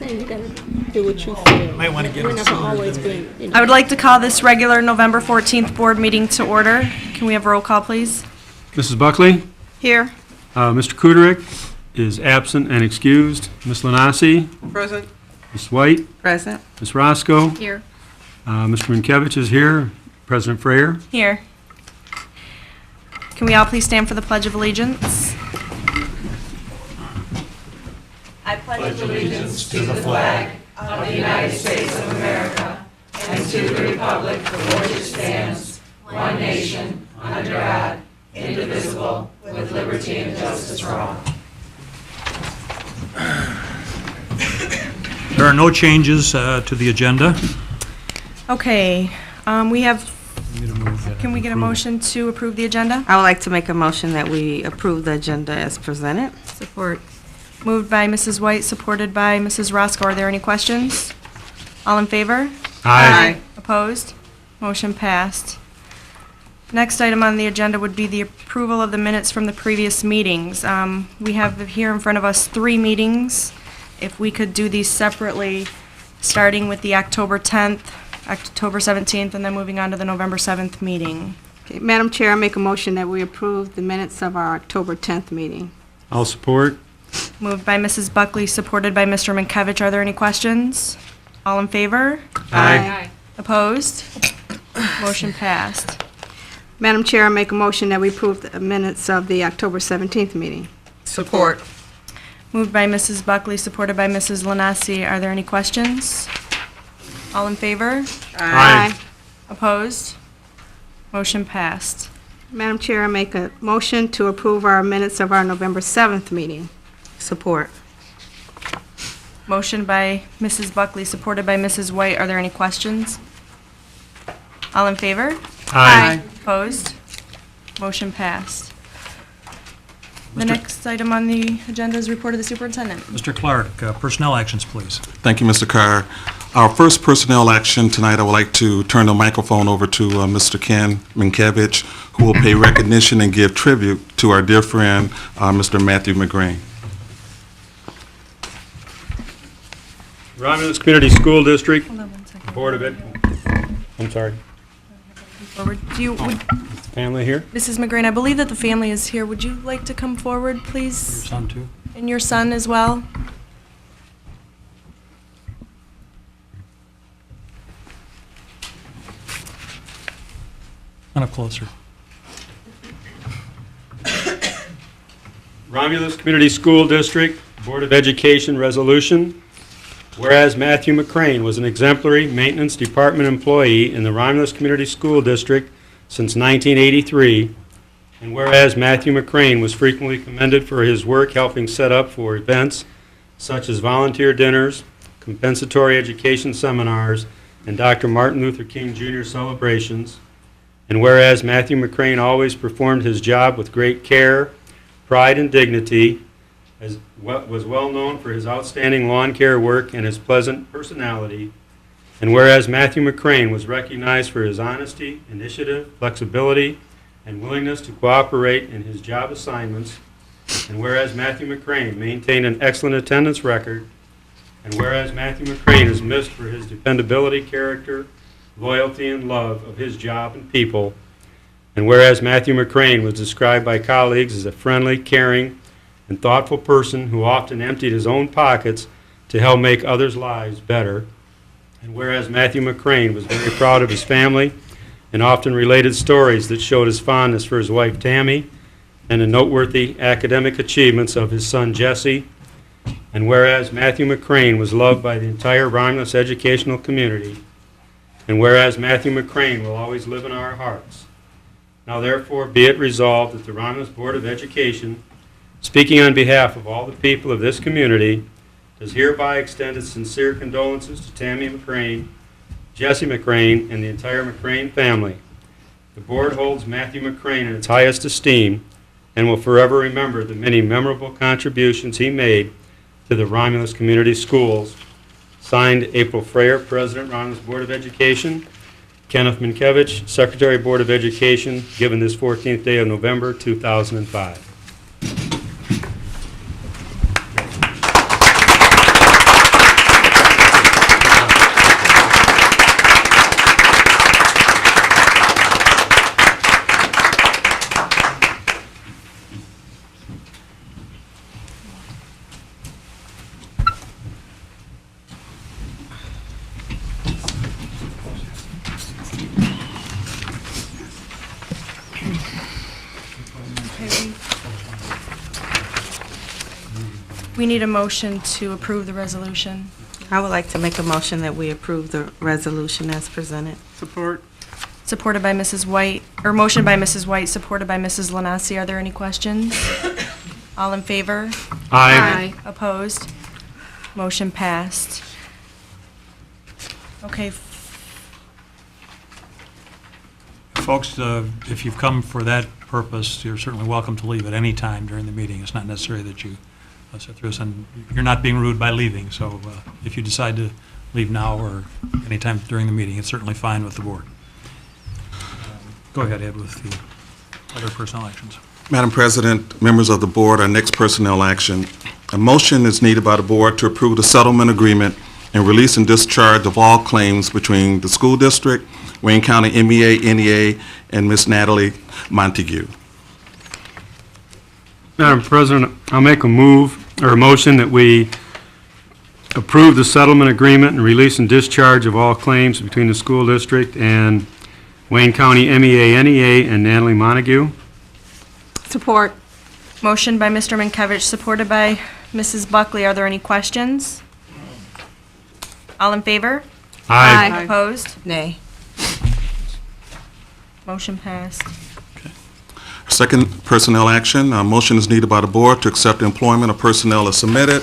saying you gotta do what you feel. Might want to get We're them never sooner always than been, you know. I would like to call this regular November 14th board meeting to order. Can we have a roll call, please? Mrs. Buckley? Here. Mr. Kuderick is absent and excused. Ms. Lanasi? Present. Ms. White? Present. Ms. Roscoe? Here. Mr. Minkevich is here. President Frayer? Here. Can we all please stand for the Pledge of Allegiance? I pledge allegiance to the flag of the United States of America and to the republic for which it stands, one nation, under God, indivisible, with liberty and justice for all. There are no changes to the agenda. Okay, we have, can we get a motion to approve the agenda? I would like to make a motion that we approve the agenda as presented. Support. Moved by Mrs. White, supported by Mrs. Roscoe. Are there any questions? All in favor? Aye. Opposed? Motion passed. Next item on the agenda would be the approval of the minutes from the previous meetings. We have here in front of us 3 meetings. If we could do these separately, starting with the October 10th, October 17th, and then moving on to the November 7th meeting. Okay, Madam Chair, I make a motion that we approve the minutes of our October 10th meeting. I'll support. Moved by Mrs. Buckley, supported by Mr. Minkevich. Are there any questions? All in favor? Aye. Opposed? Motion passed. Madam Chair, I make a motion that we approve the minutes of the October 17th meeting. Support. Moved by Mrs. Buckley, supported by Mrs. Lanasi. Are there any questions? All in favor? Aye. Opposed? Motion passed. Madam Chair, I make a motion to approve our minutes of our November 7th meeting. Support. Motion by Mrs. Buckley, supported by Mrs. White. Are there any questions? All in favor? Aye. Opposed? Motion passed. The next item on the agenda is report of the superintendent. Mr. Clark, personnel actions, please. Thank you, Mr. Carr. Our first personnel action tonight, I would like to turn the microphone over to Mr. Ken Minkevich, who will pay recognition and give tribute to our dear friend, Mr. Matthew McGrain. Romulus Community School District, Hold on one second. Board of Ed, I'm sorry, Forward. family here? Mrs. McGrain, I believe that the family is here. Would you like to come forward, Your please? son, too. And your son as well? Kind of closer. Romulus Community School District, Board of Education Resolution. Whereas Matthew McCrane was an exemplary maintenance department employee in the Romulus Community School District since 1983, and whereas Matthew McCrane was frequently commended for his work helping set up for events such as volunteer dinners, compensatory education seminars, and Dr. Martin Luther King Jr. celebrations, and whereas Matthew McCrane always performed his job with great care, pride, and dignity, was well known for his outstanding lawn care work and his pleasant personality, and whereas Matthew McCrane was recognized for his honesty, initiative, flexibility, and willingness to cooperate in his job assignments, and whereas Matthew McCrane maintained an excellent attendance record, and whereas Matthew McCrane is missed for his dependability, character, loyalty, and love of his job and people, and whereas Matthew McCrane was described by colleagues as a friendly, caring, and thoughtful person who often emptied his own pockets to help make others' lives better, and whereas Matthew McCrane was very proud of his family and often related stories that showed his fondness for his wife Tammy and the noteworthy academic achievements of his son Jesse, and whereas Matthew McCrane was loved by the entire Romulus educational community, and whereas Matthew McCrane will always live in our hearts. Now therefore be it resolved that the Romulus Board of Education, speaking on behalf of all the people of this community, does hereby extend its sincere condolences to Tammy McCrane, Jesse McCrane, and the entire McCrane family. The board holds Matthew McCrane in its highest esteem and will forever remember the many memorable contributions he made to the Romulus Community Schools. Signed, April Frayer, President, Romulus Board of Education. Kenneth Minkevich, Secretary, Board of Education, given this 14th day of November, 2005. We need a motion to approve the resolution. I would like to make a motion that we approve the resolution as presented. Support. Supported by Mrs. White, or motion by Mrs. White, supported by Mrs. Lanasi. Are there any questions? All in favor? Aye. Opposed? Motion passed. Okay, Folks, if you've come for that purpose, you're certainly welcome to leave at any time during the meeting. It's not necessary that you sit through this, and you're not being rude by leaving, so if you decide to leave now or anytime during the meeting, it's certainly fine with the board. Go ahead, Ed, with the other personnel actions. Madam President, members of the board, our next personnel action. A motion is needed by the board to approve the settlement agreement and release and discharge of all claims between the school district, Wayne County MEA, NEA, and Ms. Natalie Montague. Madam President, I'll make a motion that we approve the settlement agreement and release and discharge of all claims between the school district and Wayne County MEA, NEA, and Natalie Montague. Support. motion by Mr. Mankiewicz, supported by Mrs. Buckley. Are there any questions? All in favor? Aye. Opposed? Nay. Motion passed. Second personnel action, a motion is needed by the board to accept the employment of personnel as submitted.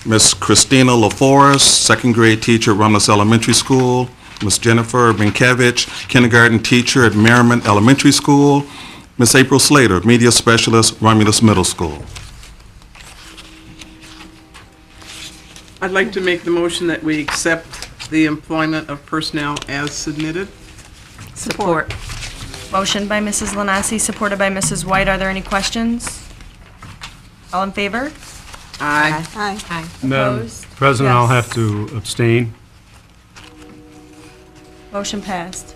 Ms. Christina LaForest, second grade teacher at Romulus Elementary School. Ms. Jennifer Mankiewicz, kindergarten teacher at Merriman Elementary School. Ms. April Slater, media specialist, Romulus Middle School. I'd like to make the motion that we accept the employment of personnel as submitted. Support. Motion by Mrs. Lanasi, supported by Mrs. White. Are there any questions? All in favor? Aye. Aye. Madam Opposed? President, I'll Yes. have to abstain. Motion passed.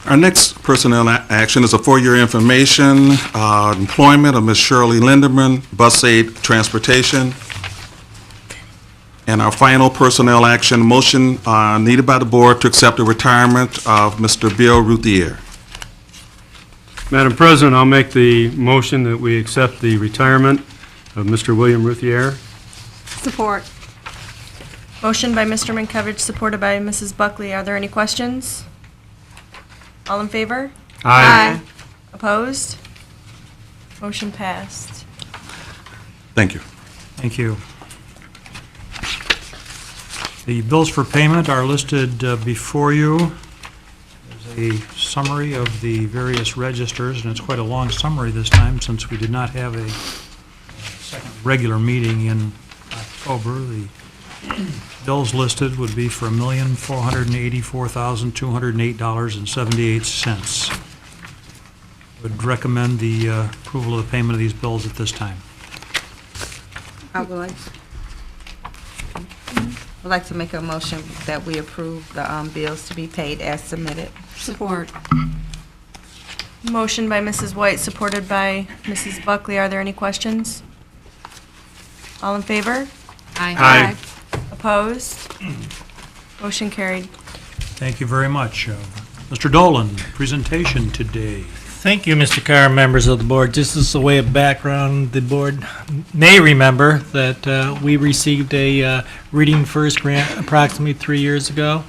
Our next personnel action is a for-your information, employment of Ms. Shirley Linderman, bus aid transportation. And our final personnel action, motion needed by the board to accept the retirement of Mr. Bill Routhier. Madam President, I'll make the motion that we accept the retirement of Mr. William Routhier. Support. Motion by Mr. Mankiewicz, supported by Mrs. Buckley. Are there any questions? All in favor? Aye. Opposed? Motion passed. Thank you. Thank you. The bills for payment are listed before you. There's a summary of the various registers, and it's quite a long summary this time since we did not have a second regular meeting in October. The bills listed would be for $1,484,208.78. Would recommend the approval of the payment of these bills at this time. I would like to make a motion that we approve the bills to be paid as submitted. Support. Motion by Mrs. White, supported by Mrs. Buckley. Are there any questions? All in favor? Aye. Opposed? Motion carried. Thank you very much. Mr. Dolan, presentation today. Thank you, Mr. Carr, members of the board. Just as a way of background, the board may remember that we received a Reading First grant approximately 3 years ago.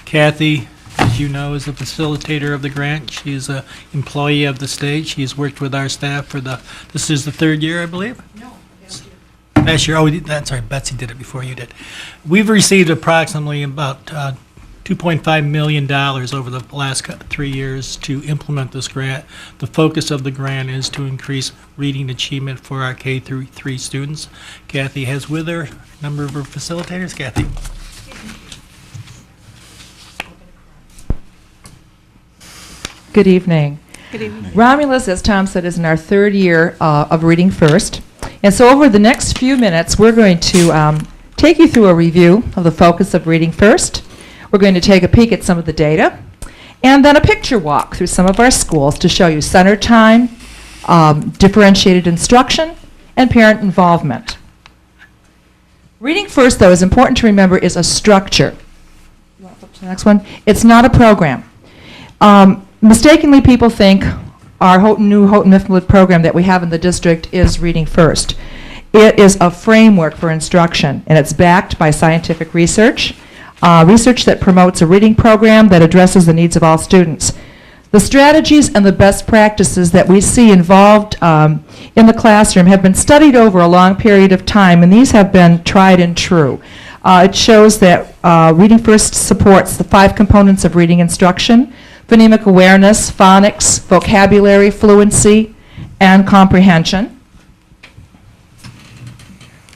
Kathy, as you know, is the facilitator of the grant. She is an employee of the state. She has worked with our staff for this is the third year, I believe? No, last year. Oh, that's right, Betsy did it before you did. We've received approximately about $2.5 million over the last 3 years to implement this grant. The focus of the grant is to increase reading achievement for our K through 3 students. Kathy has with her a number of her facilitators. Kathy. Good evening. Good evening. Romulus, as Tom said, is in our third year of Reading First. And so over the next few minutes, we're going to take you through a review of the focus of Reading First. We're going to take a peek at some of the data, and then a picture walk through some of our schools to show you center time, differentiated instruction, and parent involvement. Reading First, though, is important to remember, is a structure. You want to flip to the next one? It's not a program. Mistakenly, people think our new Houghton Mifflin program that we have in the district is Reading First. It is a framework for instruction, and it's backed by scientific research, research that promotes a reading program that addresses the needs of all students. The strategies and the best practices that we see involved in the classroom have been studied over a long period of time, and these have been tried and true. It shows that Reading First supports the 5 components of reading instruction: phonemic awareness, phonics, vocabulary, fluency, and comprehension.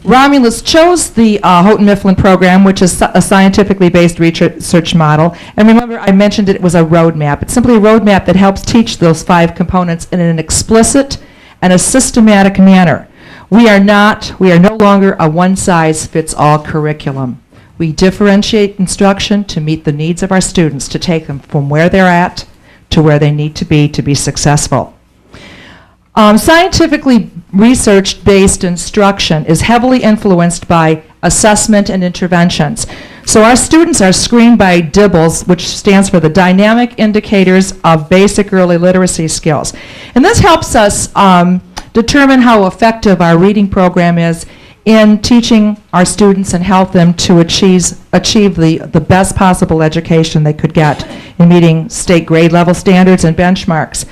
Romulus chose the Houghton Mifflin program, which is a scientifically based research model. And remember, I mentioned it was a roadmap. It's simply a roadmap that helps teach those 5 components in an explicit and a systematic manner. We are no longer a one-size-fits-all curriculum. We differentiate instruction to meet the needs of our students, to take them from where they're at to where they need to be successful. Scientifically research-based instruction is heavily influenced by assessment and interventions. So our students are screened by DIBELS, which stands for the Dynamic Indicators of Basic Early Literacy Skills. And this helps us determine how effective our reading program is in teaching our students and help them to achieve the best possible education they could get in meeting state grade level standards and benchmarks.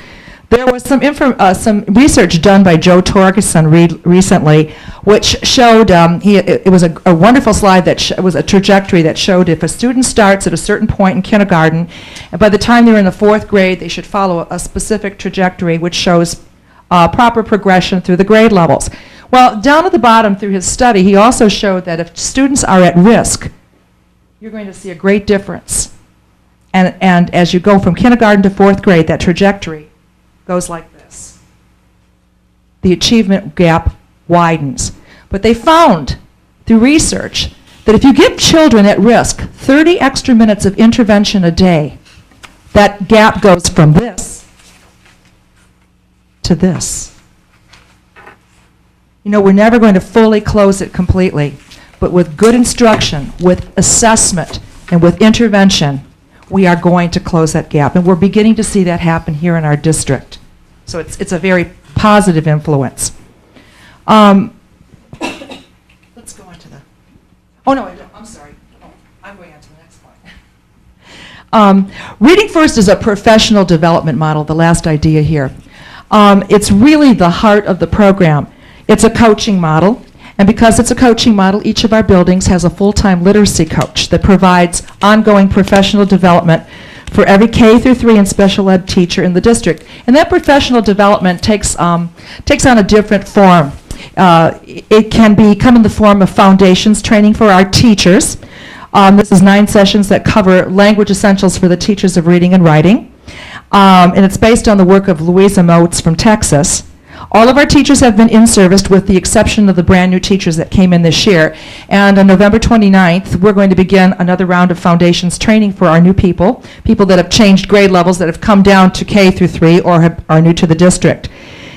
There was some research done by Joe Torgerson recently, which showed, it was a wonderful slide that was a trajectory that showed if a student starts at a certain point in kindergarten, and by the time they're in the 4th grade, they should follow a specific trajectory which shows proper progression through the grade levels. Well, down at the bottom through his study, he also showed that if students are at risk, you're going to see a great difference. And as you go from kindergarten to 4th grade, that trajectory goes like this. The achievement gap widens. But they found through research that if you give children at risk 30 extra minutes of intervention a day, that gap goes from this to this. You know, we're never going to fully close it completely, but with good instruction, with assessment, and with intervention, we are going to close that gap. And we're beginning to see that happen here in our district. So it's a very positive influence. Let's go on to the, oh no, I'm sorry. Oh, I'm going on to the next point. Reading First is a professional development model, the last idea here. It's really the heart of the program. It's a coaching model. And because it's a coaching model, each of our buildings has a full-time literacy coach that provides ongoing professional development for every K through 3 and special ed teacher in the district. And that professional development takes on a different form. It can come in the form of foundations training for our teachers. This is 9 sessions that cover language essentials for the teachers of reading and writing. And it's based on the work of Louisa Moats from Texas. All of our teachers have been in-serviced with the exception of the brand new teachers that came in this year. And on November 29th, we're going to begin another round of foundations training for our new people that have changed grade levels, that have come down to K through 3 or are new to the district.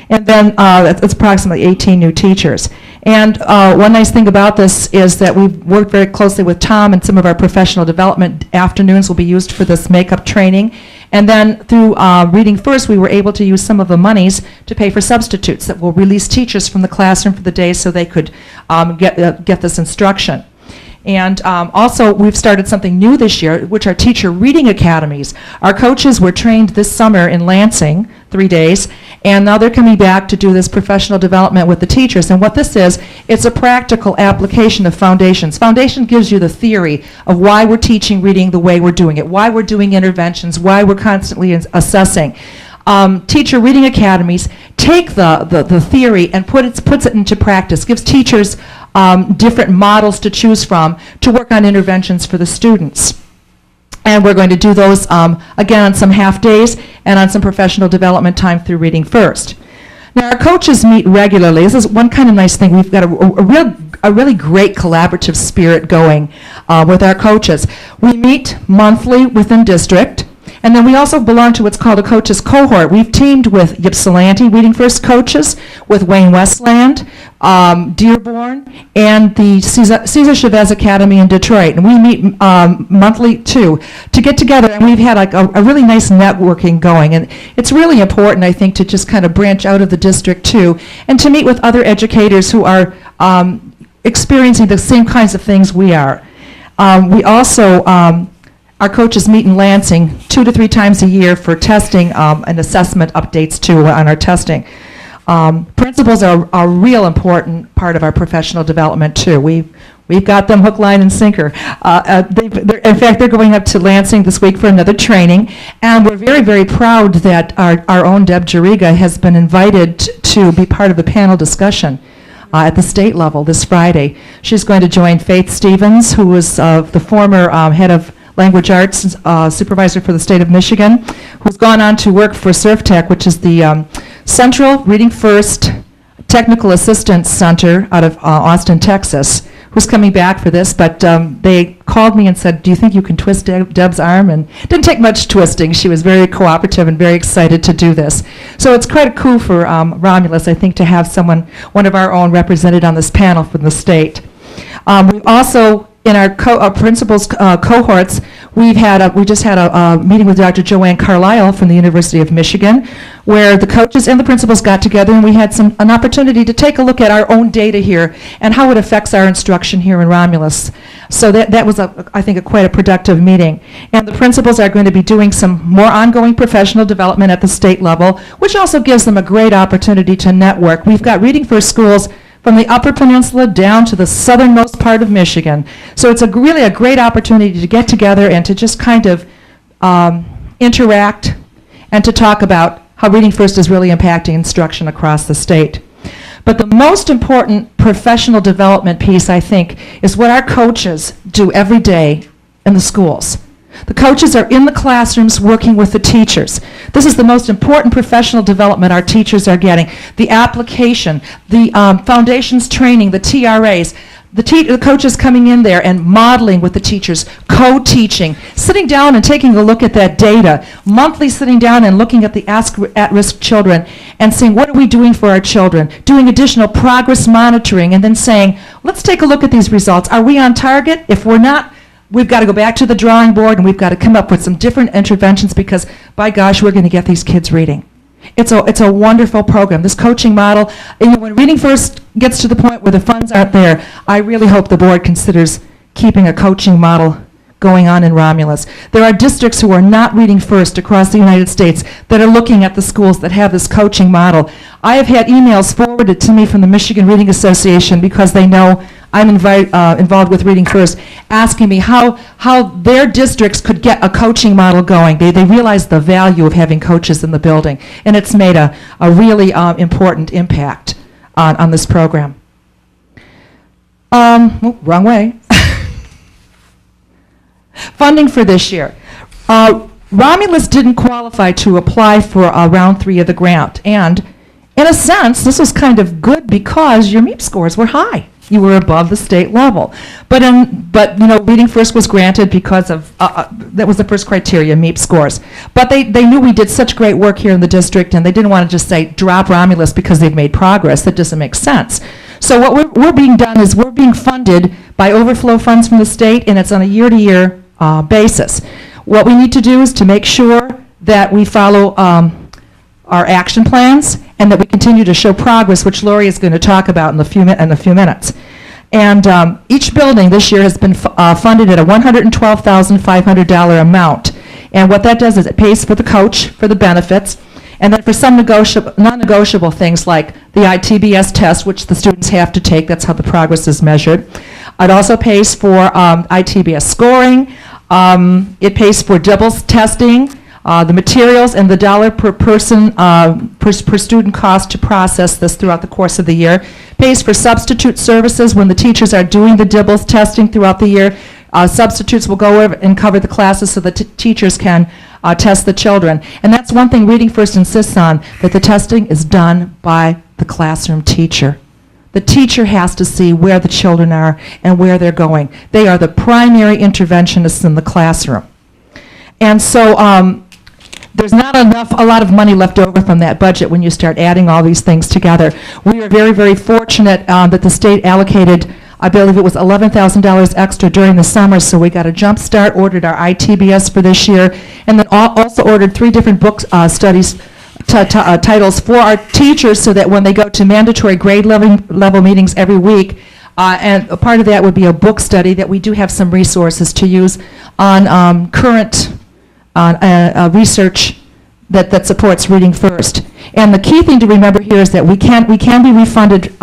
And then that's approximately 18 new teachers. And one nice thing about this is that we've worked very closely with Tom, and some of our professional development afternoons will be used for this makeup training. And then through Reading First, we were able to use some of the monies to pay for substitutes that will release teachers from the classroom for the day so they could get this instruction. And also, we've started something new this year, which are teacher reading academies. Our coaches were trained this summer in Lansing, 3 days, and now they're coming back to do this professional development with the teachers. And what this is, it's a practical application of foundations. Foundation gives you the theory of why we're teaching reading the way we're doing it, why we're doing interventions, why we're constantly assessing. Teacher reading academies take the theory and puts it into practice, gives teachers different models to choose from to work on interventions for the students. And we're going to do those, again, on some half days and on some professional development time through Reading First. Now, our coaches meet regularly. This is one kind of nice thing. We've got a really great collaborative spirit going with our coaches. We meet monthly within district, And then we also belong to what's called a coaches cohort. We've teamed with Ypsilanti Reading First coaches, with Wayne Westland, Dearborn, and the Cesar Chavez Academy in Detroit. And we meet monthly, too, to get together. And we've had like a really nice networking going. And it's really important, I think, to just kind of branch out of the district, too, and to meet with other educators who are experiencing the same kinds of things we are. We also, our coaches meet in Lansing 2 to 3 times a year for testing and assessment updates, too, on our testing. Principals are a real important part of our professional development, too. We've got them hook, line, and sinker. In fact, they're going up to Lansing this week for another training, and we're very, very proud that our own Deb Jariga has been invited to be part of the panel discussion at the state level this Friday. She's going to join Faith Stevens, who was the former head of language arts supervisor for the state of Michigan, who's gone on to work for SurfTech, which is the Central Reading First Technical Assistance Center out of Austin, Texas, who's coming back for this. But they called me and said, do you think you can twist Deb's arm? And it didn't take much twisting. She was very cooperative and very excited to do this. So it's quite cool for Romulus, I think, to have one of our own represented on this panel from the state. We've also, in our principals cohorts, we just had a meeting with Dr. Joanne Carlisle from the University of Michigan, where the coaches and the principals got together, and we had an opportunity to take a look at our own data here and how it affects our instruction here in Romulus. So that was, I think, quite a productive meeting. And the principals are going to be doing some more ongoing professional development at the state level, which also gives them a great opportunity to network. We've got Reading First schools from the Upper Peninsula down to the southernmost part of Michigan. So it's really a great opportunity to get together and to just kind of interact and to talk about how Reading First is really impacting instruction across the state. But the most important professional development piece, I think, is what our coaches do every day in the schools. The coaches are in the classrooms working with the teachers. This is the most important professional development our teachers are getting. The application, the foundations training, the TRAs, the coaches coming in there and modeling with the teachers, co-teaching, sitting down and taking a look at that data, monthly sitting down and looking at the at-risk children and saying, what are we doing for our children? Doing additional progress monitoring and then saying, let's take a look at these results. Are we on target? If we're not, we've got to go back to the drawing board and we've got to come up with some different interventions because, by gosh, we're going to get these kids reading. It's a wonderful program. This coaching model, when Reading First gets to the point where the funds aren't there, I really hope the board considers keeping a coaching model going on in Romulus. There are districts who are not Reading First across the United States that are looking at the schools that have this coaching model. I have had emails forwarded to me from the Michigan Reading Association because they know I'm involved with Reading First, asking me how their districts could get a coaching model going. They realize the value of having coaches in the building, and it's made a really important impact on this program. Wrong way. Funding for this year. Romulus didn't qualify to apply for round 3 of the grant, and in a sense, this was kind of good because your MEP scores were high. You were above the state level. But Reading First was granted because of, that was the first criteria, MEP scores. But they knew we did such great work here in the district, and they didn't want to just say, drop Romulus because they've made progress. That doesn't make sense. So what we're being done is we're being funded by overflow funds from the state, and it's on a year-to-year basis. What we need to do is to make sure that we follow our action plans and that we continue to show progress, which Lori is going to talk about in a few minutes. And each building this year has been funded at a $112,500 amount. And what that does is it pays for the coach, for the benefits, and then for some non-negotiable things like the ITBS test, which the students have to take. That's how the progress is measured. It also pays for ITBS scoring. It pays for doubles testing, the materials, and the dollar per person per student cost to process this throughout the course of the year. Pays for substitute services when the teachers are doing the DIBELS testing throughout the year. Substitutes will go over and cover the classes so the teachers can test the children. And that's one thing Reading First insists on, that the testing is done by the classroom teacher. The teacher has to see where the children are and where they're going. They are the primary interventionists in the classroom. And so there's not a lot of money left over from that budget when you start adding all these things together. We are very, very fortunate that the state allocated, I believe it was $11,000 extra during the summer, so we got a jump start, ordered our ITBS for this year, and then also ordered 3 different book studies titles for our teachers so that when they go to mandatory grade level meetings every week, and a part of that would be a book study, that we do have some resources to use on current research that supports reading first. And the key thing to remember here is that we can be refunded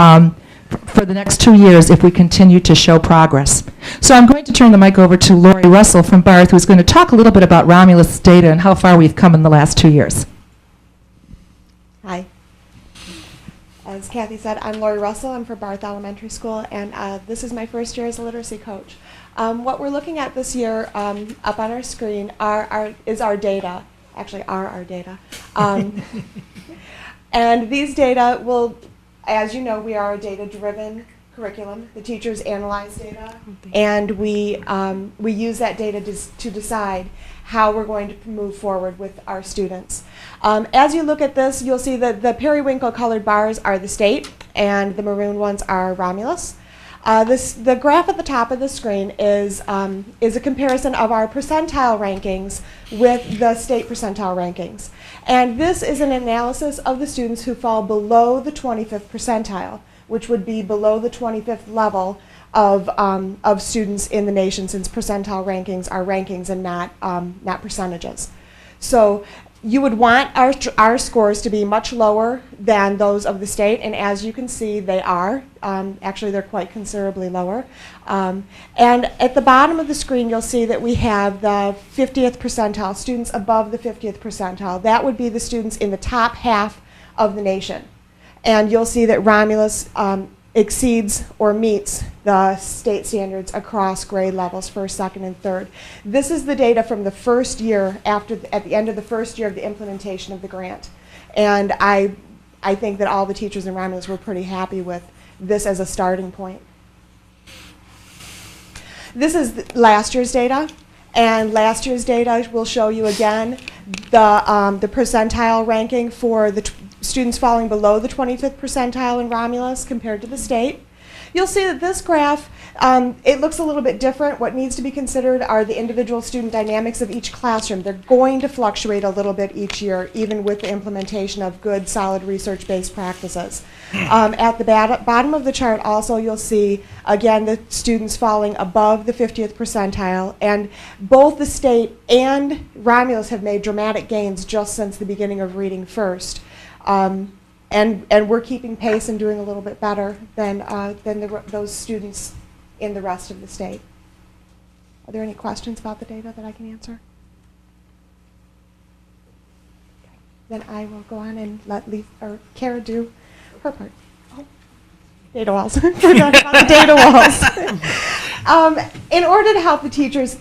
for the next 2 years if we continue to show progress. So I'm going to turn the mic over to Lori Russell from Barth, who's going to talk a little bit about Romulus data and how far we've come in the last 2 years. Hi. As Kathy said, I'm Lori Russell. I'm from Barth Elementary School, and this is my first year as a literacy coach. What we're looking at this year up on our screen is our data. Actually, our data. And these data will, as you know, we are a data-driven curriculum. The teachers analyze data, and we use that data to decide how we're going to move forward with our students. As you look at this, you'll see that the periwinkle colored bars are the state, and the maroon ones are Romulus. The graph at the top of the screen is a comparison of our percentile rankings with the state percentile rankings. And this is an analysis of the students who fall below the 25th percentile, which would be below the 25th level of students in the nation, since percentile rankings are rankings and not percentages. So you would want our scores to be much lower than those of the state, and as you can see, they are. Actually, they're quite considerably lower. And at the bottom of the screen, you'll see that we have the 50th percentile, students above the 50th percentile. That would be the students in the top half of the nation. And you'll see that Romulus exceeds or meets the state standards across grade levels, first, second, and third. This is the data from the first year at the end of the first year of the implementation of the grant. And I think that all the teachers in Romulus were pretty happy with this as a starting point. This is last year's data, and last year's data will show you again the percentile ranking for the students falling below the 25th percentile in Romulus compared to the state. You'll see that this graph, it looks a little bit different. What needs to be considered are the individual student dynamics of each classroom. They're going to fluctuate a little bit each year, even with the implementation of good, solid research-based practices. At the bottom of the chart also, you'll see, again, the students falling above the 50th percentile, and both the state and Romulus have made dramatic gains just since the beginning of Reading First. And we're keeping pace and doing a little bit better than those students in the rest of the state. Are there any questions about the data that I can answer? Okay. Then I will go on and let Kara do her part. Oh, data walls. Forgot about the data walls. In order to help the teachers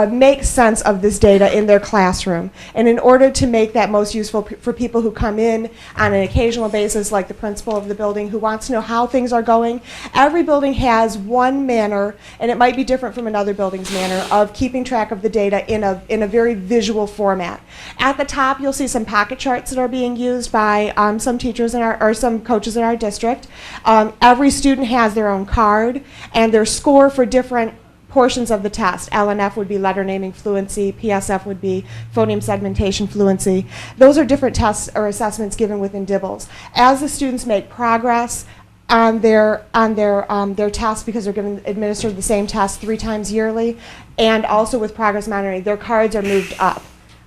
make sense of this data in their classroom, and in order to make that most useful for people who come in on an occasional basis, like the principal of the building who wants to know how things are going, every building has one manner, and it might be different from another building's manner, of keeping track of the data in a very visual format. At the top, you'll see some pocket charts that are being used by some teachers or some coaches in our district. Every student has their own card and their score for different portions of the test. LNF would be letter naming fluency, PSF would be phoneme segmentation fluency. Those are different tests or assessments given within DIBELS. As the students make progress on their tests, because they're administered the same test 3 times yearly, and also with progress monitoring, their cards are moved up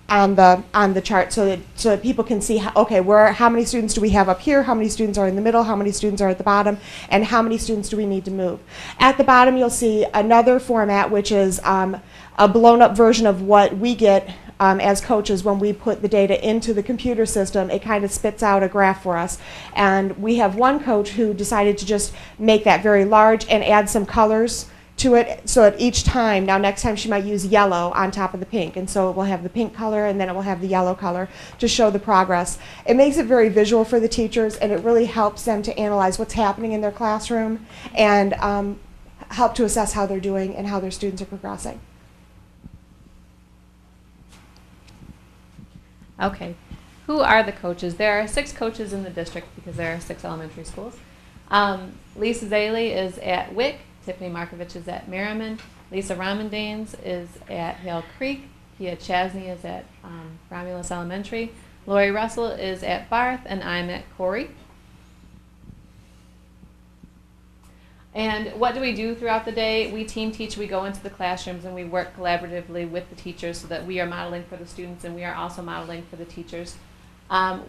on the chart so that people can see how many students do we have up here, how many students are in the middle, how many students are at the bottom, and how many students do we need to move. At the bottom, you'll see another format, which is a blown up version of what we get as coaches when we put the data into the computer system. It kind of spits out a graph for us, and we have one coach who decided to just make that very large and add some colors to it, so at each time, now next time she might use yellow on top of the pink, and so it will have the pink color and then it will have the yellow color to show the progress. It makes it very visual for the teachers, and it really helps them to analyze what's happening in their classroom and help to assess how they're doing and how their students are progressing. Okay. Who are the coaches? There are 6 coaches in the district because there are 6 elementary schools. Lisa Zaley is at Wick. Tiffany Markovich is at Merriman. Lisa Ramondanes is at Hale Creek. Pia Chasney is at Romulus Elementary. Lori Russell is at Barth, and I'm at Corey. And what do we do throughout the day? We team teach, we go into the classrooms, and we work collaboratively with the teachers so that we are modeling for the students and we are also modeling for the teachers.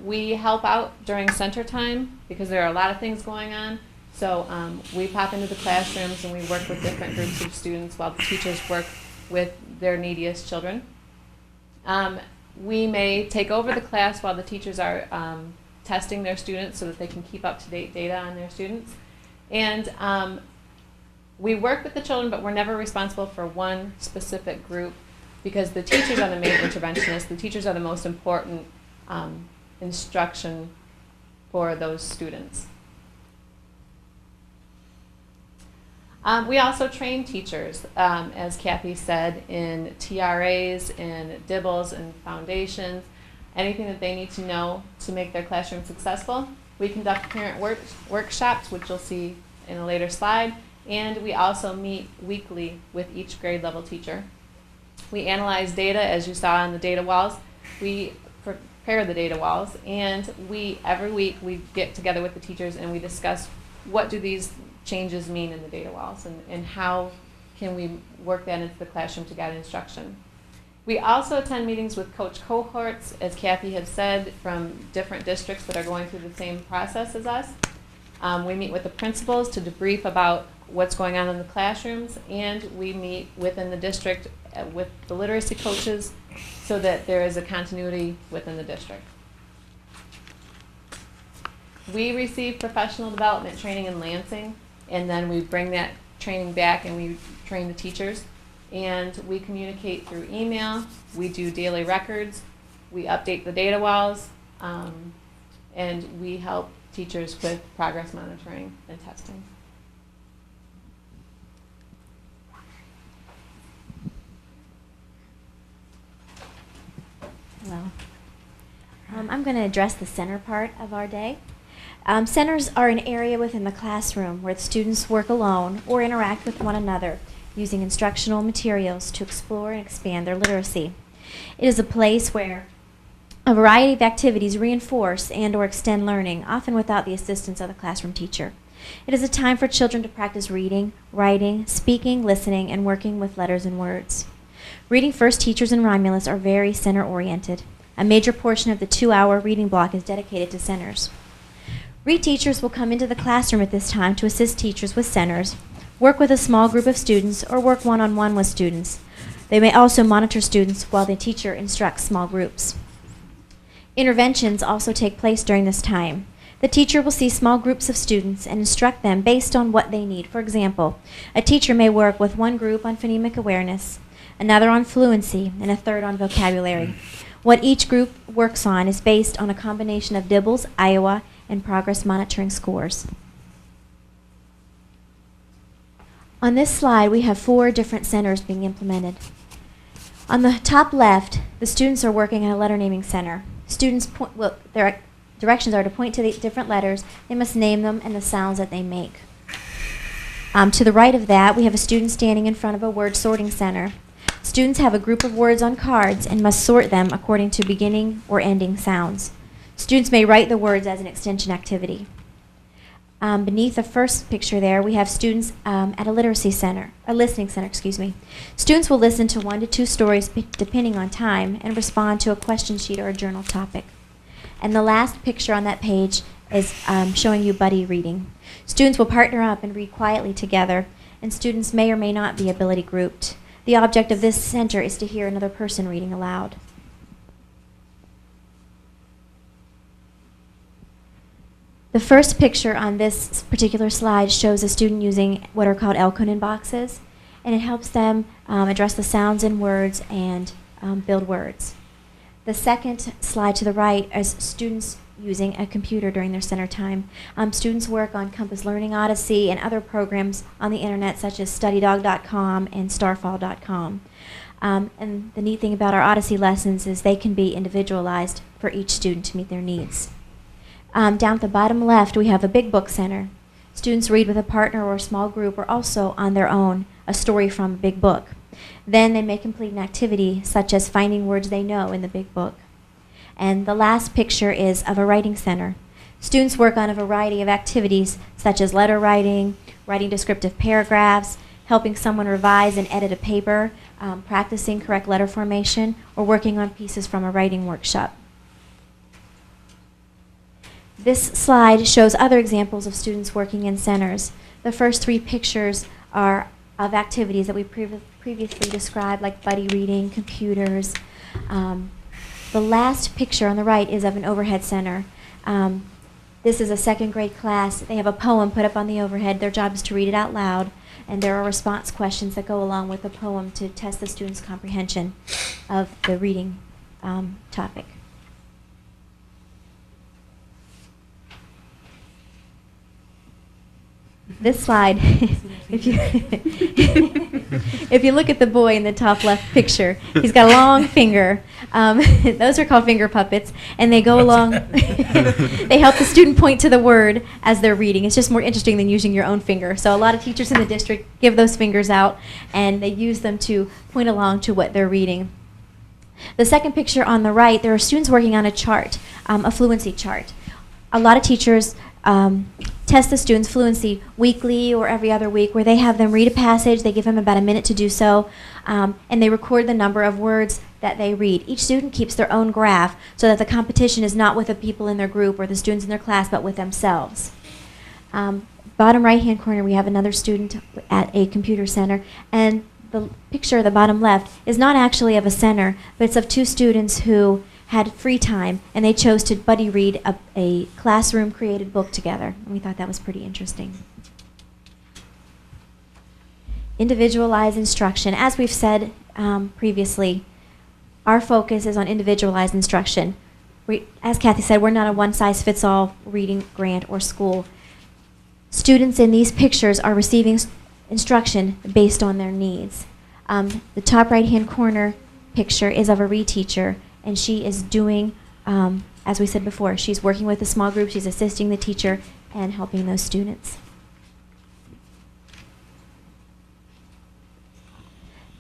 We help out during center time because there are a lot of things going on. So we pop into the classrooms and we work with different groups of students while the teachers work with their neediest children. We may take over the class while the teachers are testing their students so that they can keep up-to-date data on their students. And we work with the children, but we're never responsible for one specific group because the teachers are the main interventionists. The teachers are the most important instruction for those students. We also train teachers, as Kathy said, in TRAs, in DIBELs, and foundations, anything that they need to know to make their classroom successful. We conduct parent workshops, which you'll see in a later slide, and we also meet weekly with each grade level teacher. We analyze data, as you saw on the data walls. We prepare the data walls, and every week we get together with the teachers and we discuss what do these changes mean in the data walls and how can we work that into the classroom to guide instruction. We also attend meetings with coach cohorts, as Kathy had said, from different districts that are going through the same process as us. We meet with the principals to debrief about what's going on in the classrooms, and we meet within the district with the literacy coaches so that there is a continuity within the district. We receive professional development training in Lansing, and then we bring that training back and we train the teachers. And we communicate through email, we do daily records, we update the data walls, and we help teachers with progress monitoring and testing. Hello. I'm going to address the center part of our day. Centers are an area within the classroom where the students work alone or interact with one another using instructional materials to explore and expand their literacy. It is a place where a variety of activities reinforce and or extend learning, often without the assistance of the classroom teacher. It is a time for children to practice reading, writing, speaking, listening, and working with letters and words. Reading First teachers in Romulus are very center-oriented. A major portion of the 2-hour reading block is dedicated to centers. Read teachers will come into the classroom at this time to assist teachers with centers, work with a small group of students, or work one-on-one with students. They may also monitor students while the teacher instructs small groups. Interventions also take place during this time. The teacher will see small groups of students and instruct them based on what they need. For example, a teacher may work with one group on phonemic awareness, another on fluency, and a third on vocabulary. What each group works on is based on a combination of DIBELs, Iowa, and progress monitoring scores. On this slide, we have 4 different centers being implemented. On the top left, the students are working at a letter naming center. Students, their directions are to point to the different letters. They must name them and the sounds that they make. To the right of that, we have a student standing in front of a word sorting center. Students have a group of words on cards and must sort them according to beginning or ending sounds. Students may write the words as an extension activity. Beneath the first picture there, we have students at a listening center, excuse me. Students will listen to 1 to 2 stories depending on time and respond to a question sheet or a journal topic. And the last picture on that page is showing you buddy reading. Students will partner up and read quietly together, and students may or may not be ability grouped. The object of this center is to hear another person reading aloud. The first picture on this particular slide shows a student using what are called Elkonin boxes, and it helps them address the sounds in words and build words. The second slide to the right is students using a computer during their center time. Students work on Compass Learning Odyssey and other programs on the internet such as StudyDog.com and Starfall.com. And the neat thing about our Odyssey lessons is they can be individualized for each student to meet their needs. Down at the bottom left, we have a big book center. Students read with a partner or a small group or also on their own a story from a big book. Then they may complete an activity such as finding words they know in the big book. And the last picture is of a writing center. Students work on a variety of activities such as letter writing, writing descriptive paragraphs, helping someone revise and edit a paper, practicing correct letter formation, or working on pieces from a writing workshop. This slide shows other examples of students working in centers. The first three pictures are of activities that we previously described, like buddy reading, computers. The last picture on the right is of an overhead center. This is a second grade class. They have a poem put up on the overhead. Their job is to read it out loud, and there are response questions that go along with the poem to test the student's comprehension of the reading topic. This slide, if you look at the boy in the top left picture, he's got a long finger. Those are called finger puppets, and they go along. They help the student point to the word as they're reading. It's just more interesting than using your own finger. So a lot of teachers in the district give those fingers out, and they use them to point along to what they're reading. The second picture on the right, there are students working on a chart, a fluency chart. A lot of teachers test the students' fluency weekly or every other week, where they have them read a passage. They give them about a minute to do so, and they record the number of words that they read. Each student keeps their own graph so that the competition is not with the people in their group or the students in their class, but with themselves. Bottom right-hand corner, we have another student at a computer center, and the picture at the bottom left is not actually of a center, but it's of two students who had free time, and they chose to buddy read a classroom-created book together. And we thought that was pretty interesting. Individualized instruction. As we've said previously, our focus is on individualized instruction. As Kathy said, we're not a one-size-fits-all reading grant or school. Students in these pictures are receiving instruction based on their needs. The top right-hand corner picture is of a reteacher, and she is doing, as we said before, she's working with a small group, she's assisting the teacher and helping those students.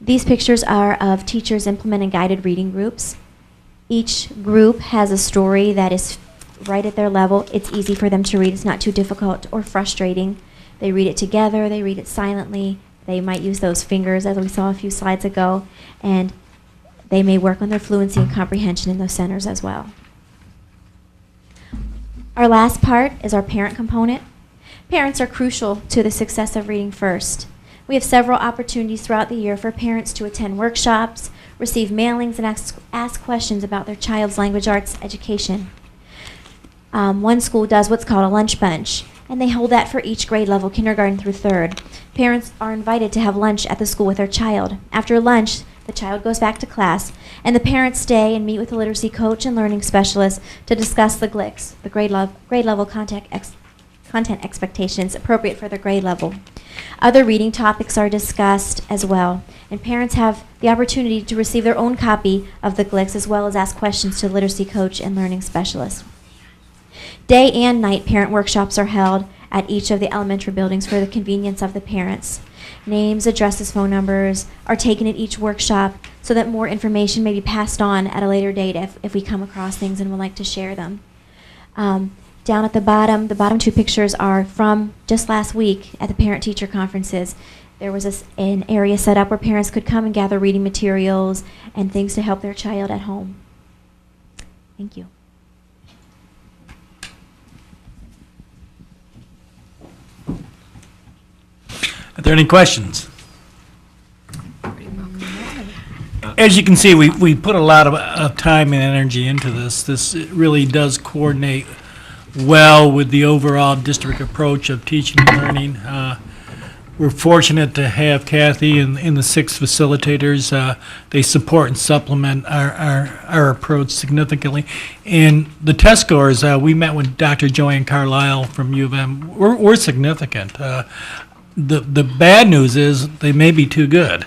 These pictures are of teachers implementing guided reading groups. Each group has a story that is right at their level. It's easy for them to read. It's not too difficult or frustrating. They read it together, they read it silently. They might use those fingers, as we saw a few slides ago, and they may work on their fluency and comprehension in those centers as well. Our last part is our parent component. Parents are crucial to the success of Reading First. We have several opportunities throughout the year for parents to attend workshops, receive mailings, and ask questions about their child's language arts education. One school does what's called a lunch bunch, and they hold that for each grade level, kindergarten through third. Parents are invited to have lunch at the school with their child. After lunch, the child goes back to class, and the parents stay and meet with the literacy coach and learning specialist to discuss the GLICs, the grade level content expectations appropriate for their grade level. Other reading topics are discussed as well, and parents have the opportunity to receive their own copy of the GLICs as well as ask questions to the literacy coach and learning specialist. Day and night parent workshops are held at each of the elementary buildings for the convenience of the parents. Names, addresses, phone numbers are taken at each workshop so that more information may be passed on at a later date if we come across things and would like to share them. Down at the bottom two pictures are from just last week at the parent-teacher conferences. There was an area set up where parents could come and gather reading materials and things to help their child at home. Thank you. Are there any questions? As you can see, we put a lot of time and energy into this. This really does coordinate well with the overall district approach of teaching and learning. We're fortunate to have Kathy and the 6 facilitators. They support and supplement our approach significantly. And the test scores, we met with Dr. Joanne Carlisle from U of M, were significant. The bad news is they may be too good.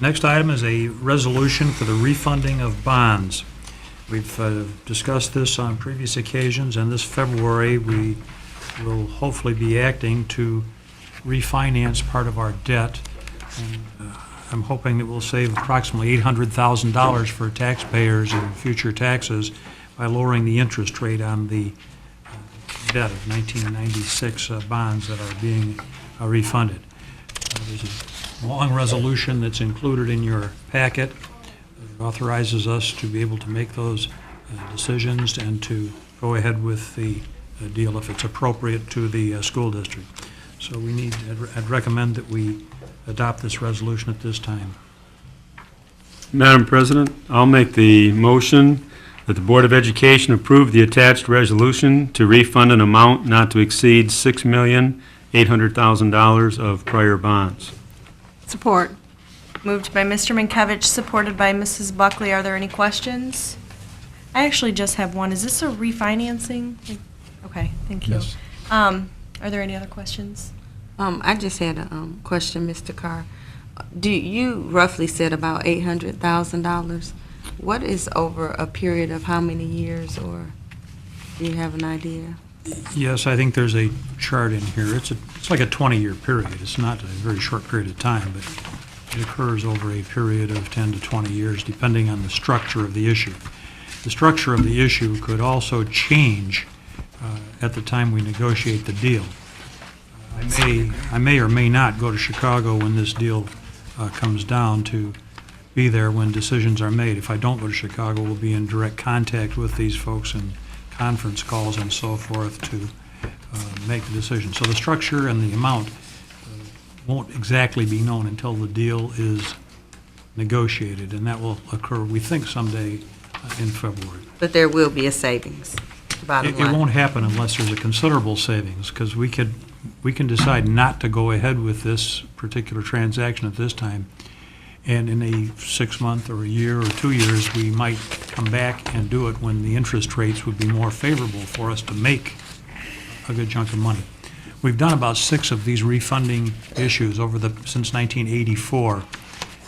Next item is a resolution for the refunding of bonds. We've discussed this on previous occasions, and this February, we will hopefully be acting to refinance part of our debt. And I'm hoping that we'll save approximately $800,000 for taxpayers in future taxes by lowering the interest rate on the debt of 1996 bonds that are being refunded. There's a long resolution that's included in your packet. It authorizes us to be able to make those decisions and to go ahead with the deal if it's appropriate to the school district. So I'd recommend that we adopt this resolution at this time. Madam President, I'll make the motion that the Board of Education approve the attached resolution to refund an amount not to exceed $6,800,000 of prior bonds. Support. Moved by Mr. Mankiewicz, supported by Mrs. Buckley. Are there any questions? I actually just have one. Is this a refinancing? Okay, thank you. Yes. Are there any other questions? I just had a question, Mr. Carr. You roughly said about $800,000. What is over a period of how many years, or do you have an idea? Yes, I think there's a chart in here. It's like a 20-year period. It's not a very short period of time, but it occurs over a period of 10 to 20 years, depending on the structure of the issue. The structure of the issue could also change at the time we negotiate the deal. I may or may not go to Chicago when this deal comes down to be there when decisions are made. If I don't go to Chicago, we'll be in direct contact with these folks and conference calls and so forth to make the decision. So the structure and the amount won't exactly be known until the deal is negotiated, and that will occur, we think, someday in February. But there will be a savings, bottom It line. won't happen unless there's a considerable savings, because we can decide not to go ahead with this particular transaction at this time, and in a 6-month or a year or 2 years, we might come back and do it when the interest rates would be more favorable for us to make a good chunk of money. We've done about 6 of these refunding issues since 1984,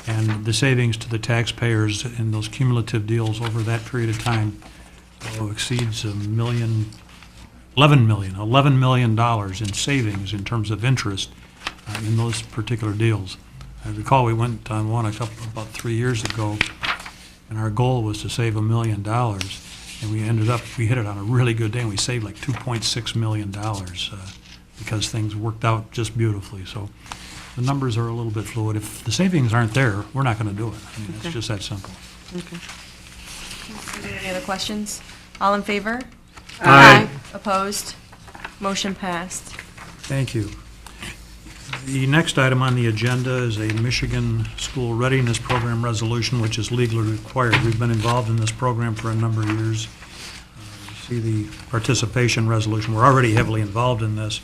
and the savings to the taxpayers in those cumulative deals over that period of time exceeds $11 million in savings in terms of interest in those particular deals. I recall we went on one about 3 years ago, and our goal was to save $1 million, and we hit it on a really good day, and we saved like $2.6 million because things worked out just beautifully. So the numbers are a little bit fluid. If the savings aren't there, we're not going to do it. I mean, it's just that simple. Okay. Any other questions? All in favor? Aye. Opposed? Motion passed. Thank you. The next item on the agenda is a Michigan School Readiness Program resolution, which is legally required. We've been involved in this program for a number of years. You see the participation resolution. We're already heavily involved in this.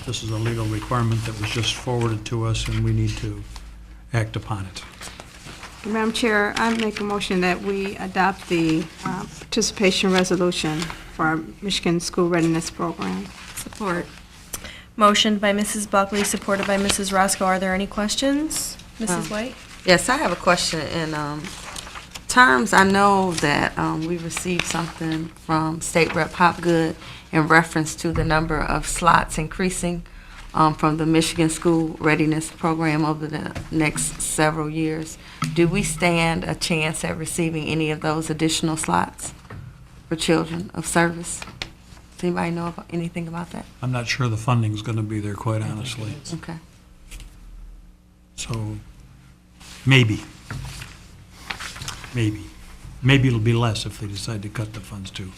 This is a legal requirement that was just forwarded to us, and we need to act upon it. Madam Chair, I make a motion that we adopt the participation resolution for our Michigan School Readiness Program. Support. Motion by Mrs. Buckley, supported by Mrs. Roscoe. Are there any questions? Mrs. White? Yes, I have a question. In terms, I know that we received something from State Rep Hopgood in reference to the number of slots increasing from the Michigan School Readiness Program over the next several years. Do we stand a chance at receiving any of those additional slots for children of service? Does anybody know anything about that? I'm not sure the funding's going to be there, quite honestly. Okay. So, maybe. Maybe it'll be less if they decide to cut the funds too.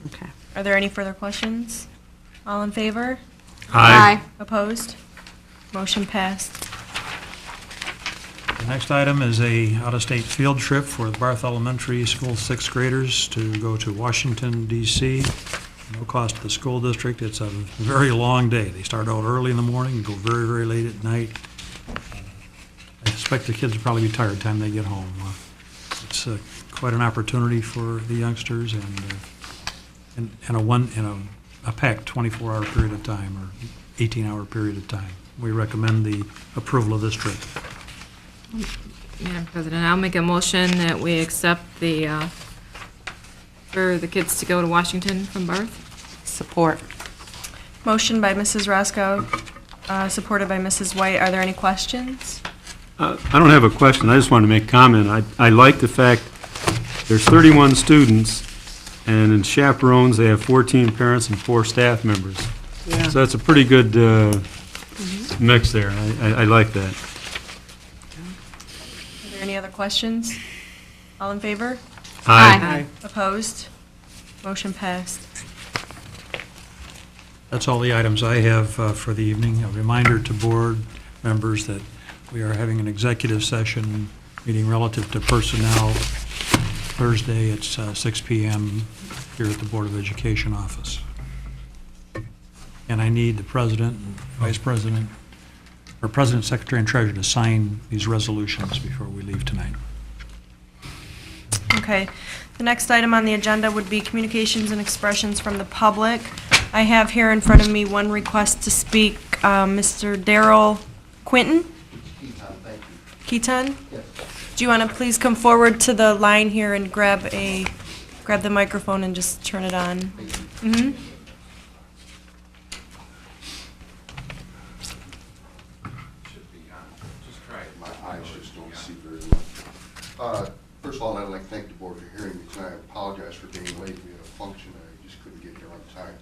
Okay. Are there any further questions? All in favor? Aye. Opposed? Motion passed. The next item is a out-of-state field trip for the Barth Elementary School 6th graders to go to Washington, D.C. No cost to the school district. It's a very long day. They start out early in the morning and go very, very late at night. I expect the kids will probably be tired by the time they get home. It's quite an opportunity for the youngsters, and a packed 24-hour period of time or 18-hour period of time. We recommend the approval of this trip. Madam President, I'll make a motion that we accept for the kids to go to Washington from birth. Support. Motion by Mrs. Roscoe, supported by Mrs. White. Are there any questions? I don't have a question, I just wanted to make a comment. I like the fact there's 31 students, and in chaperones, they have 14 parents and 4 staff members. Yeah. So that's a pretty good mix there. I like that. Are there any other questions? All in favor? Aye. Opposed? Motion passed. That's all the items I have for the evening. A reminder to board members that we are having an executive session meeting relative to personnel Thursday. It's 6 p.m. here at the Board of Education office. And I need the president, and vice president, or president, secretary, and treasurer to sign these resolutions before we leave tonight. Okay. The next item on the agenda would be communications and expressions from the public. I have here in front of me one request to speak, Mr. Darrell Quinton. Keaton? Yes. Do you want to please come forward to the line here and grab the microphone and just turn it on? Mm-hmm. Should be on. Just try it. My eyes just don't see very well. First of all, I'd like to thank the board for hearing me tonight. I apologize for being late. We had a function and I just couldn't get here on time.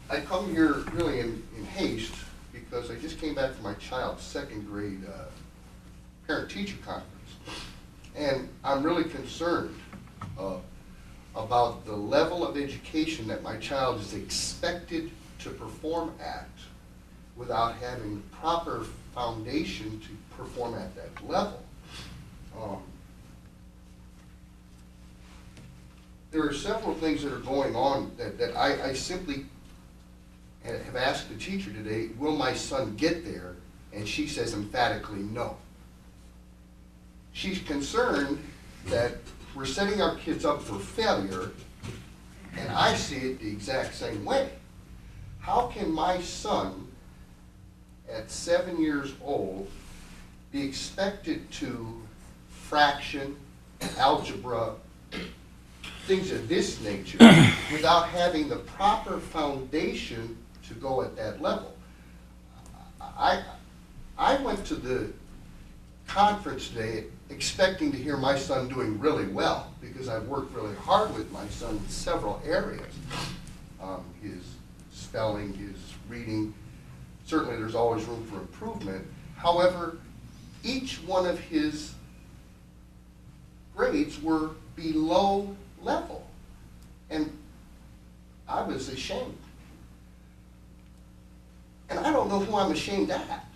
I come here really in haste because I just came back from my child's second grade parent-teacher conference. And I'm really concerned about the level of education that my child is expected to perform at without having the proper foundation to perform at that level. There are several things that are going on that I simply have asked the teacher today, will my son get there? And she says emphatically no. She's concerned that we're setting our kids up for failure, and I see it the exact same way. How can my son, at 7 years old, be expected to fraction, algebra, things of this nature, without having the proper foundation to go at that level? I went to the conference today expecting to hear my son doing really well, because I've worked really hard with my son in several areas. His spelling, his reading, certainly there's always room for improvement. However, each one of his grades were below level, and I was ashamed. And I don't know who I'm ashamed at.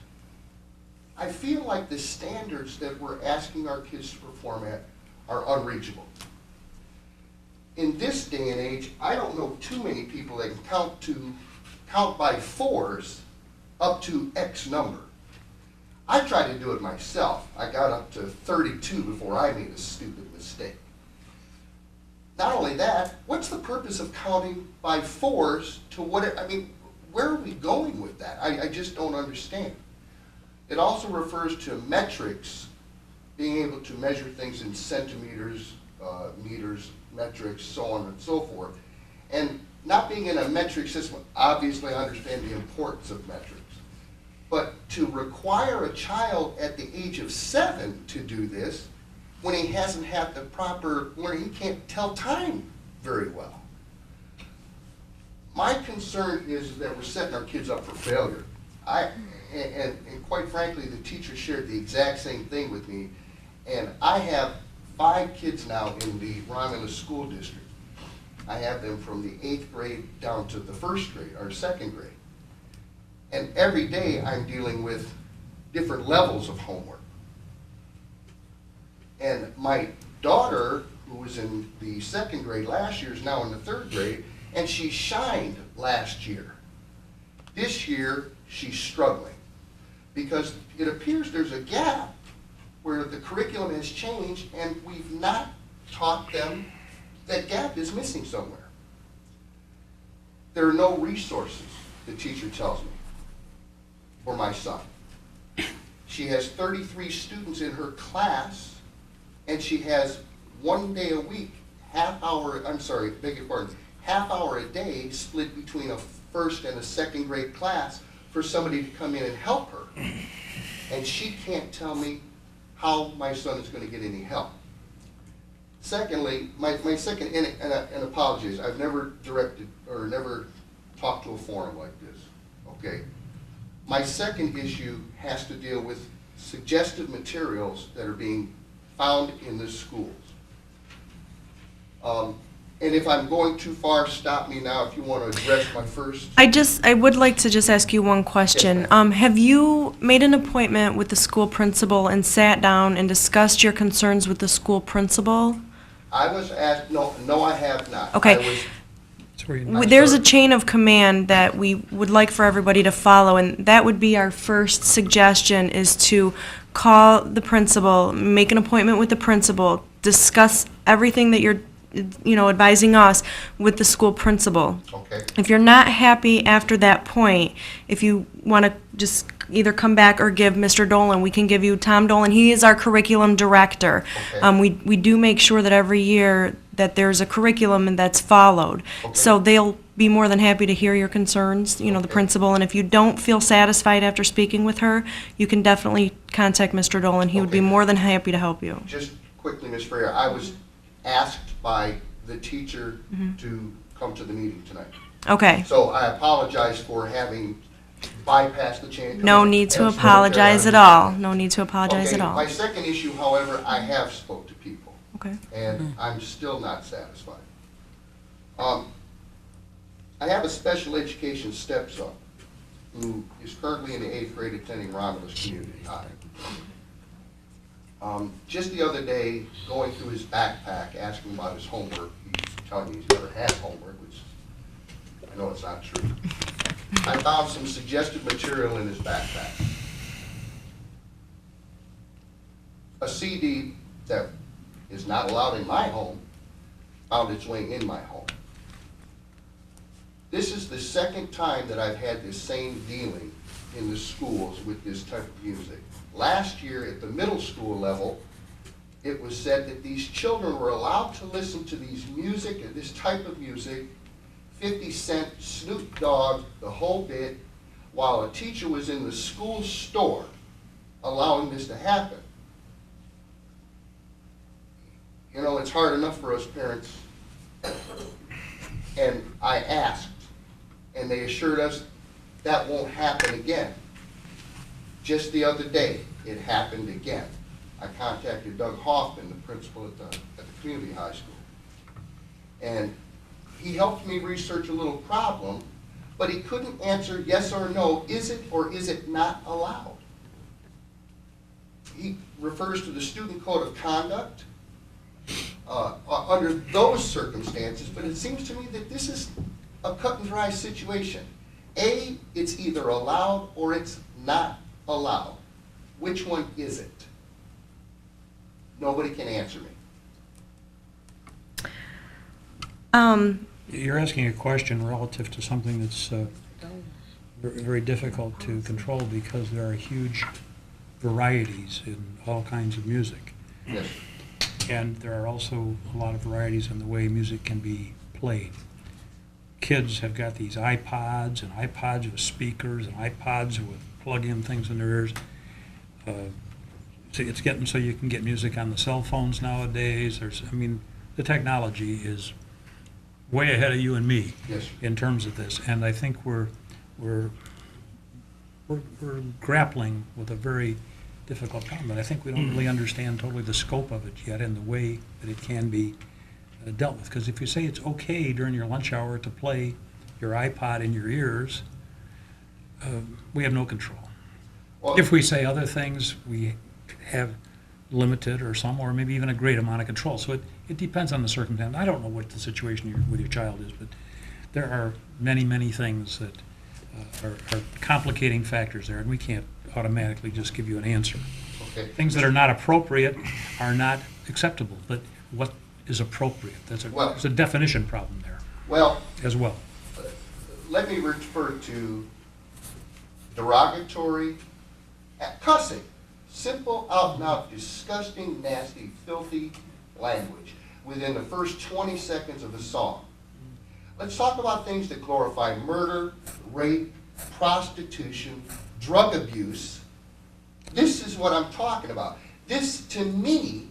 I feel like the standards that we're asking our kids to perform at are unreachable. In this day and age, I don't know too many people that can count by fours up to X number. I tried to do it myself. I got up to 32 before I made a stupid mistake. Not only that, what's the purpose of counting by fours to what, I mean, where are we going with that? I just don't understand. It also refers to metrics, being able to measure things in centimeters, meters, metrics, so on and so forth. And not being in a metric system, obviously I understand the importance of metrics. But to require a child at the age of 7 to do this, when he hasn't had the proper learning, he can't tell time very well. My concern is that we're setting our kids up for failure. And quite frankly, the teacher shared the exact same thing with me. And I have 5 kids now in the Romulus school district. I have them from the 8th grade down to the 1st grade, or 2nd grade. And every day I'm dealing with different levels of homework. And my daughter, who was in the 2nd grade last year, is now in the 3rd grade, and she shined last year. This year, she's struggling because it appears there's a gap where the curriculum has changed and we've not taught them that gap is missing somewhere. There are no resources, the teacher tells me, for my son. She has 33 students in her class, and she has 1 day a week, half hour a day split between a first and a second grade class for somebody to come in and help her. And she can't tell me how my son is going to get any help. Secondly, my second, and apologies, I've never directed or never talked to a forum like this, okay? My second issue has to deal with suggestive materials that are being found in the schools. And if I'm going too far, stop me now if you want to address my first. I would like to just ask you one question. Yes, Have you made an appointment with the school principal and sat down and discussed your concerns with the school principal? I was asked, no, I have not. Okay. There's a chain of command that we would like for everybody to follow, and that would be our first suggestion, is to call the principal, make an appointment with the principal, discuss everything that you're advising us with the school principal. Okay. If you're not happy after that point, if you want to just either come back or give Mr. Dolan, we can give you Tom Dolan. He is our curriculum director. Okay. We do make sure that every year that there's a curriculum and that's followed. Okay. So they'll be more than happy to hear your concerns, the principal. And if you don't feel satisfied after speaking with her, you can definitely contact Mr. Dolan. He would be Okay. more than happy to help you. Just quickly, Ms. Freya, I was asked by the teacher to come to the meeting tonight. Okay. So I apologize for having bypassed the chain of command. No need to And apologize at all. No need to apologize Okay, at all. my second issue, however, I have spoke to people, Okay. and I'm still not satisfied. I have a special education stepson who is currently in the 8th grade attending Romulus Community High. Just the other day, going through his backpack, asking about his homework, he's telling me he's never had homework, which I know it's not true. I found some suggestive material in his backpack. A CD that is not allowed in my home found its way in my home. This is the second time that I've had this same dealing in the schools with this type of music. Last year at the middle school level, it was said that these children were allowed to listen to these music and this type of music, 50 Cent, Snoop Dogg, the whole bit, while a teacher was in the school store allowing this to happen. You know, it's hard enough for us parents. And I asked, and they assured us that won't happen again. Just the other day, it happened again. I contacted Doug Hoffman, the principal at the community high school. And he helped me research a little problem, but he couldn't answer yes or no, is it or is it not allowed? He refers to the student code of conduct under those circumstances, but it seems to me that this is a cut and dry situation. A, it's either allowed or it's not allowed. Which one is it? Nobody can answer me. You're asking a question relative to something that's very difficult to control because there are huge varieties in all kinds of music. Yes. And there are also a lot of varieties in the way music can be played. Kids have got these iPods and iPods with speakers and iPods with plug-in things in their ears. So it's getting so you can get music on the cell phones nowadays. The technology is way ahead of you and me. Yes. In terms of this, and I think we're grappling with a very difficult problem, and I think we don't really understand totally the scope of it yet and the way that it can be dealt with. Because if you say it's okay during your lunch hour to play your iPod in your ears, we have no control. Well, If we say other things, we have limited or some, or maybe even a great amount of control. So it depends on the circumstance. I don't know what the situation with your child is, but there are many, many things that are complicating factors there, and we can't automatically just give you an answer. Okay. Things that are not appropriate are not acceptable, but what is appropriate? There's a definition problem there Well, as well. let me refer to derogatory cussing. Simple, out-and-out, disgusting, nasty, filthy language within the first 20 seconds of the song. Let's talk about things that glorify murder, rape, prostitution, drug abuse. This is what I'm talking about. This, to me,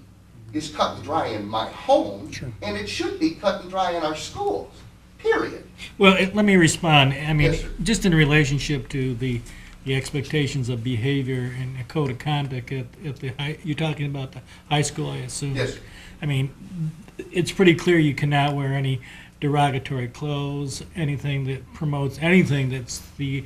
is cut and dry in my home, and it should be cut and dry in our schools, period. Well, let me respond. I mean, Yes, sir. just in relationship to the expectations of behavior and the code of conduct at the high, you're talking about the high school, I assume? Yes, sir. I mean, it's pretty clear you cannot wear any derogatory clothes, anything that promotes anything that's the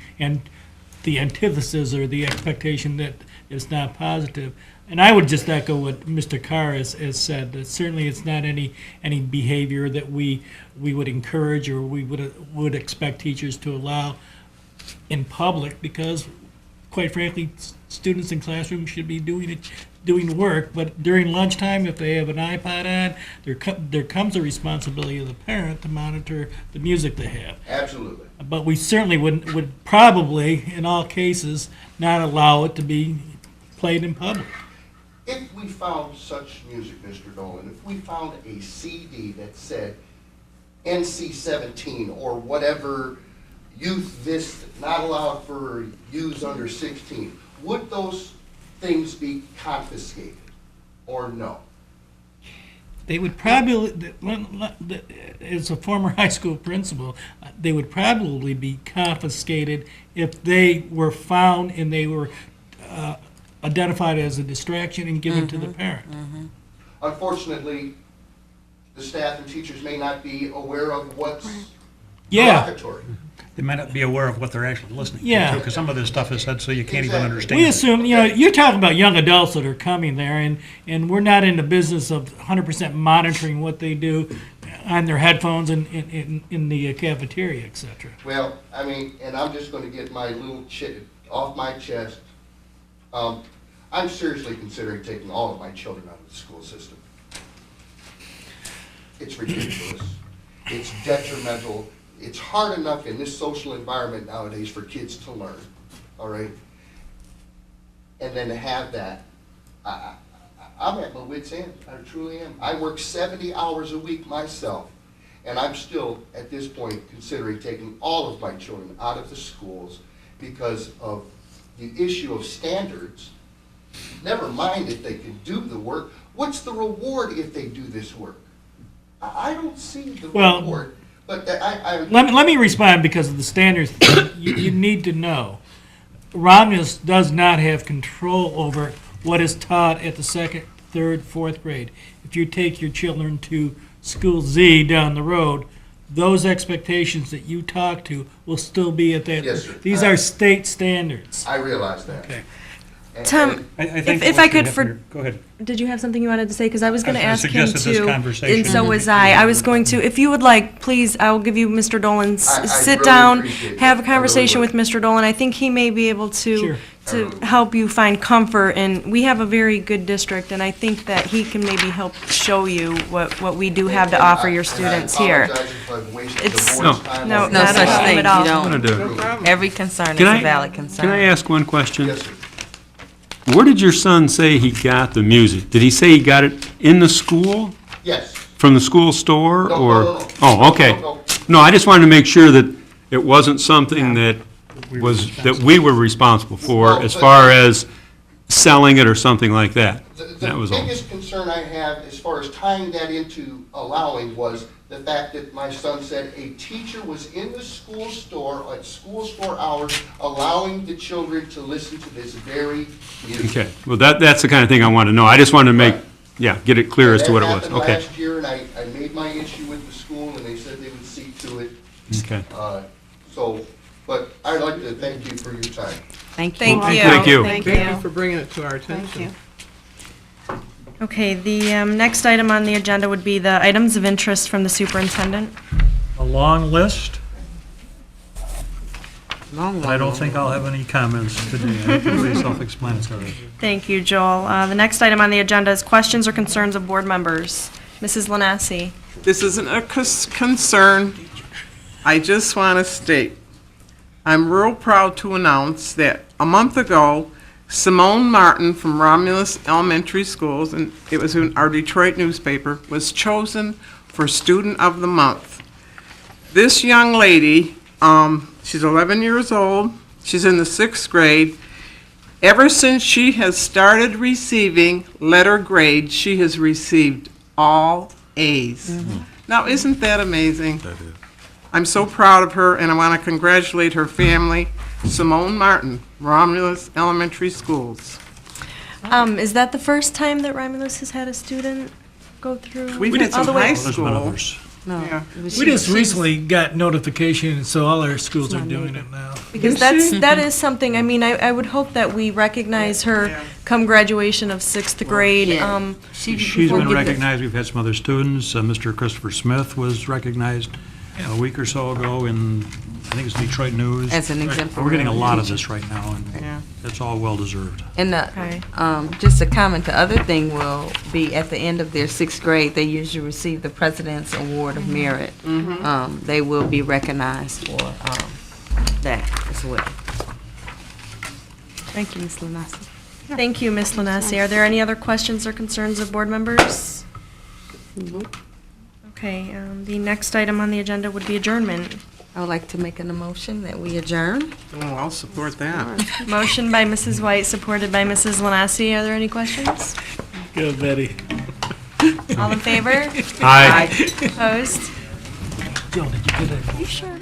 antithesis or the expectation that is not positive. And I would just echo what Mr. Carr has said, that certainly it's not any behavior that we would encourage or we would expect teachers to allow in public, because quite frankly, students in classrooms should be doing work, but during lunchtime, if they have an iPod on, there comes a responsibility of the parent to monitor the music they have. Absolutely. But we certainly would probably, in all cases, not allow it to be played in public. If we found such music, Mr. Dolan, if we found a CD that said NC-17 or whatever youth this, not allowed for youths under 16, would those things be confiscated or no? They would probably, as a former high school principal, they would probably be confiscated if they were found and they were identified as a distraction and given to the parent. Unfortunately, the staff and teachers may not be aware of what's Yeah. derogatory. They might not be aware of what they're actually listening Yeah. to, because some of this stuff is said so you can't even Exactly. understand We it. assume, you're talking about young adults that are coming there, and we're not in the business of 100% monitoring what they do on their headphones and in the cafeteria, et cetera. Well, I mean, and I'm just going to get my little off my chest. I'm seriously considering taking all of my children out of the school system. It's ridiculous. It's detrimental. It's hard enough in this social environment nowadays for kids to learn, all right? And then to have that, I'm at my wit's end. I truly am. I work 70 hours a week myself, and I'm still, at this point, considering taking all of my children out of the schools because of the issue of standards. Never mind if they can do the work. What's the reward if they do this work? I don't see the Well, reward. But Let me respond because of the standards. You need to know, Romulus does not have control over what is taught at the second, third, fourth grade. If you take your children to school Z down the road, those expectations that you talk to will still be at that. Yes, sir. These are state standards. I realize that. Okay. Tom, I think if what I you could, have for, here- Go ahead. did you have something you wanted to say? Because I was going to I was ask gonna him suggest that this to, conversation- and so was I. I was going to, if you would like, please, I will give you Mr. Dolan's, I sit really down, appreciate have a that. I really conversation would. with Mr. Dolan. I think he may be able Sure. to help you find comfort, and we have a very good district, and I think that he can maybe help show you what we do have to offer your students here. And I apologize if I've wasted It's- the board's time. no, on No not such a problem thing. at all. You I'm gonna don't. do. No problem. Every concern is Can a I- valid concern. Can I ask one question? Yes, sir. Where did your son say he got the music? Did he say he got it in the school, Yes. from the school store, No, or? no. Oh, okay. No. No, I just wanted to make sure that it wasn't something that we were responsible for Well, as but- far as selling it or something like that. The That was all. biggest concern I have as far as tying that into allowing was the fact that my son said a teacher was in the school store at school store hours allowing the children to listen to this very music. Okay, well, that's the kind of thing I want to know. I just wanted to make, get it clear as to what it was. That happened Okay, last year, and I made my issue with the school, and they said they would see to it. okay. But I'd like to thank you for your time. Thank you. Thank you. Thank you. Thank Thank you you. for bringing it to our attention. Thank you. Okay, the next item on the agenda would be the items of interest from the superintendent. A long list. Long, I don't think I'll have any comments today. I think it'll be self-explanatory. Thank you, Joel. The next item on the agenda is questions or concerns of board members. Mrs. Lanassi. This isn't a concern. I just want to state, I'm real proud to announce that a month ago, Simone Martin from Romulus Elementary Schools, and it was in our Detroit newspaper, was chosen for Student of the Month. This young lady, she's 11 years old, she's in the 6th grade. Ever since she has started receiving letter grades, she has received all A's. Now, isn't that amazing? That is. I'm so proud of her, and I want to congratulate her family. Simone Martin, Romulus Elementary Schools. Is that the first time that Romulus has had a student go through? We've had all some the way- high There's been school. others. No. Yeah. We just recently got notification, so all our schools are doing it now. Because that is something, I mean, I would hope that we recognize her Yeah. come graduation of 6th grade. Yeah. She's before been we- recognized. We've had some other students. Mr. Christopher Smith was recognized a week or so ago in, I think it's Detroit News. As an exemplary. We're getting a lot of this right now, Yeah. and it's all well-deserved. And Okay. just a comment, the other thing will be at the end of their 6th grade, they usually receive the President's Award of Merit. They will be recognized for that as well. Thank you, Ms. Lanasi. Thank you, Ms. Lanasi. Are there any other questions or concerns of board members? Okay, the next item on the agenda would be adjournment. I would like to make an motion that we adjourn. Oh, I'll support that. Motion by Mrs. White, supported by Mrs. Lanasi. Are there any questions? Good, Betty. All in favor? Aye. Opposed? Jill, did you get it? You sure?